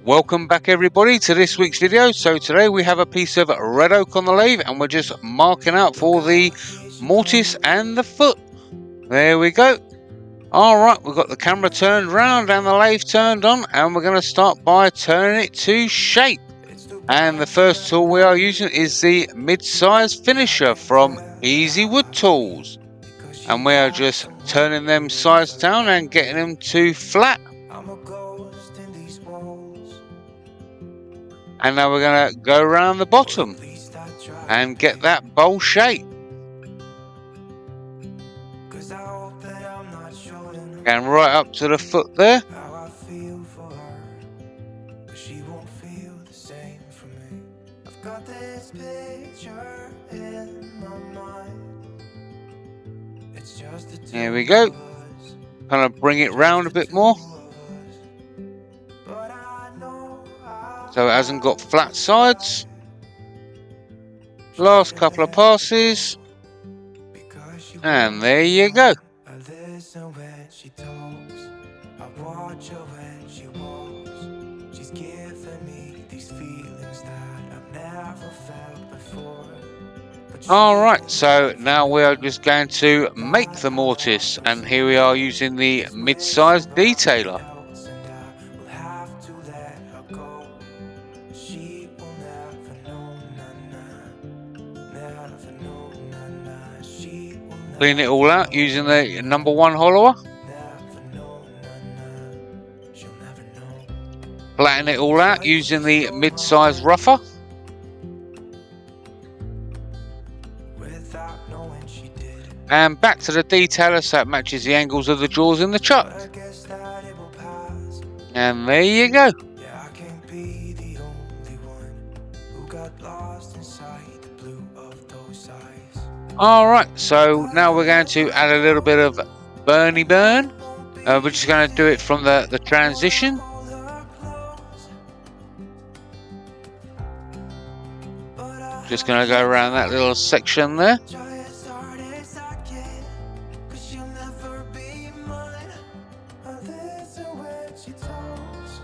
Welcome back everybody to this week's video. So today we have a piece of red oak on the lathe and we're just marking out for the mortise and the foot. There we go. Alright, we've got the camera turned round and the lathe turned on, and we're going to start by turning it to shape. And the first tool we are using is the mid-size finisher from Easy Wood Tools. And we are just turning them sides down and getting them to flat. And now we're going to go around the bottom and get that bowl shape. And right up to the foot there. There we go. Kind of bring it round a bit more, so it hasn't got flat sides. Last couple of passes, and there you go. Alright, so now we are just going to make the mortise, and here we are using the mid-size detailer. Clean it all out using the #1 hollower. Flatten it all out using the mid-size rougher. And back to the detailer so it matches the angles of the jaws in the chuck. And there you go. Alright, so now we're going to add a little bit of burny burn. We're just going to do it from the transition. Just going to go around that little section there.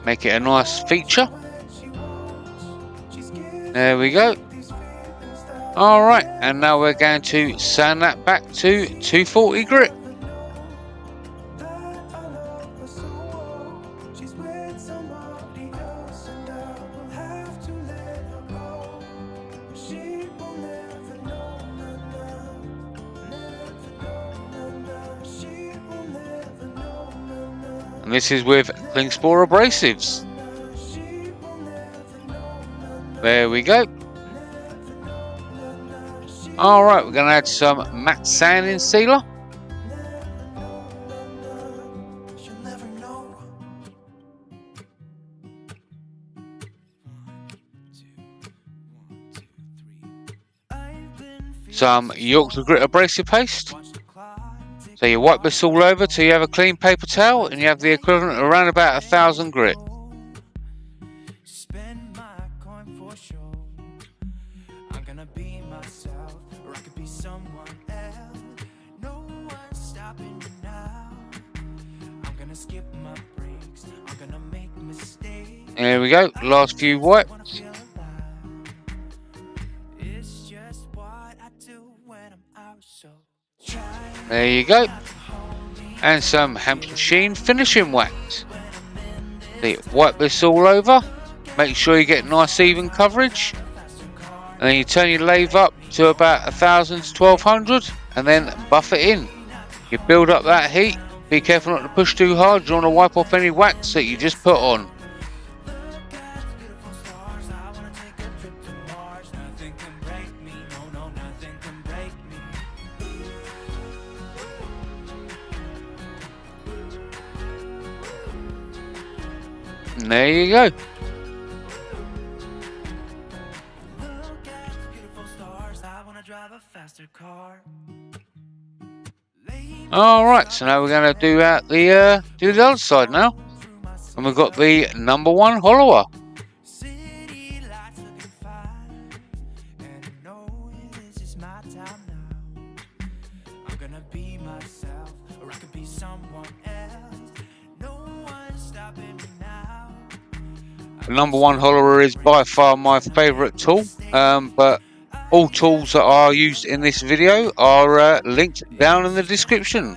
Make it a nice feature. There we go. Alright, and now we're going to sand that back to 240 grit. And this is with Klingspor Abrasives. There we go. Alright, we're going to add some matte sanding sealer. Some Yorkshire Grit abrasive paste. So you wipe this all over till you have a clean paper towel, and you have the equivalent of around about 1,000 grit. There we go, last few wipes. There you go. And some Hampshire Sheen finishing wax. So you wipe this all over. Make sure you get nice even coverage. And then you turn your lathe up to about 1,000 to 1,200 and then buff it in. You build up that heat. Be careful not to push too hard. You want to wipe off any wax that you just put on. And there you go. Alright, so now we're going to do out the other side now. And we've got the #1 hollower. The number one hollerer is by far my favourite tool, but all tools that are used in this video are linked down in the description.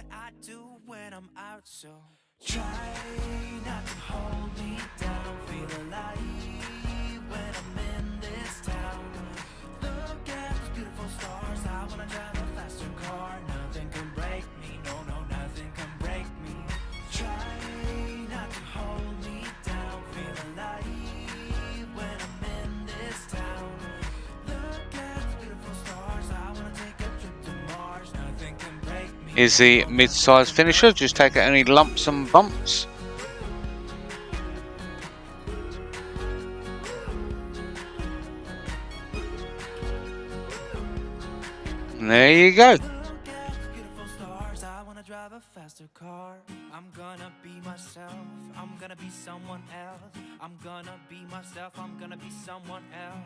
Is the mid-size finisher, just take out any lumps and bumps. And there you go. I'm gonna be myself, I'm gonna be someone else. I'm gonna be myself, I'm gonna be someone else.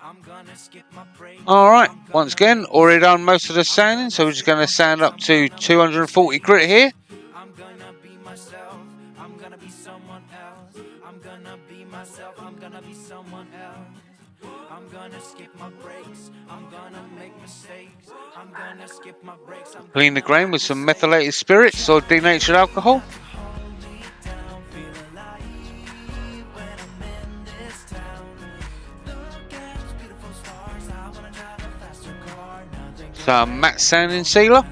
I'm gonna skip my break. Alright, once again, already done most of the sanding, so we're just gonna sand up to 240 grit here. I'm gonna be myself, I'm gonna be someone else. I'm gonna be myself, I'm gonna be someone else. I'm gonna skip my breaks, I'm gonna make mistakes. I'm gonna skip my breaks. Clean the grain with some methylated spirits or denatured alcohol. Some matte sanding sealer.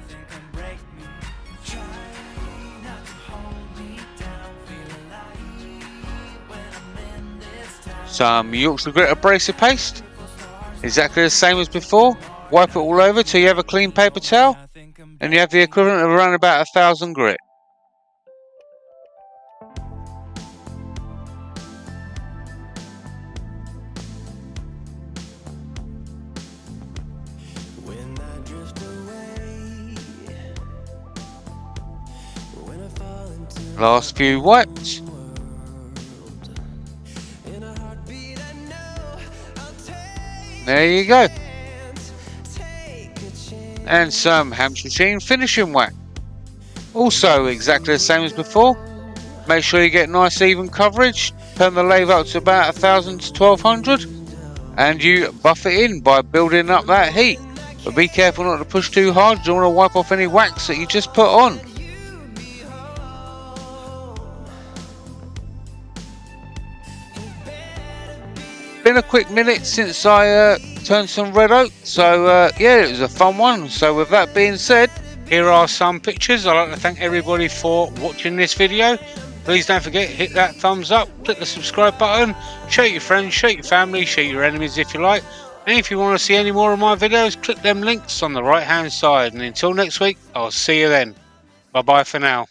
Some Yorkshire Grit abrasive paste. Exactly the same as before. Wipe it all over till you have a clean paper towel, and you have the equivalent of around about 1,000 grit. Last few wipes. There you go. And some Hampshire Sheen finishing wax. Also exactly the same as before. Make sure you get nice even coverage. Turn the lathe up to about 1,000 to 1,200, and you buff it in by building up that heat. But be careful not to push too hard. You don't want to wipe off any wax that you just put on. Been a quick minute since I turned some red oak, so yeah, it was a fun one. So with that being said, here are some pictures. I'd like to thank everybody for watching this video. Please don't forget, hit that thumbs up, click the subscribe button, share your friends, share your family, share your enemies if you like. And if you want to see any more of my videos, click them links on the right hand side. And until next week, I'll see you then. Bye bye for now.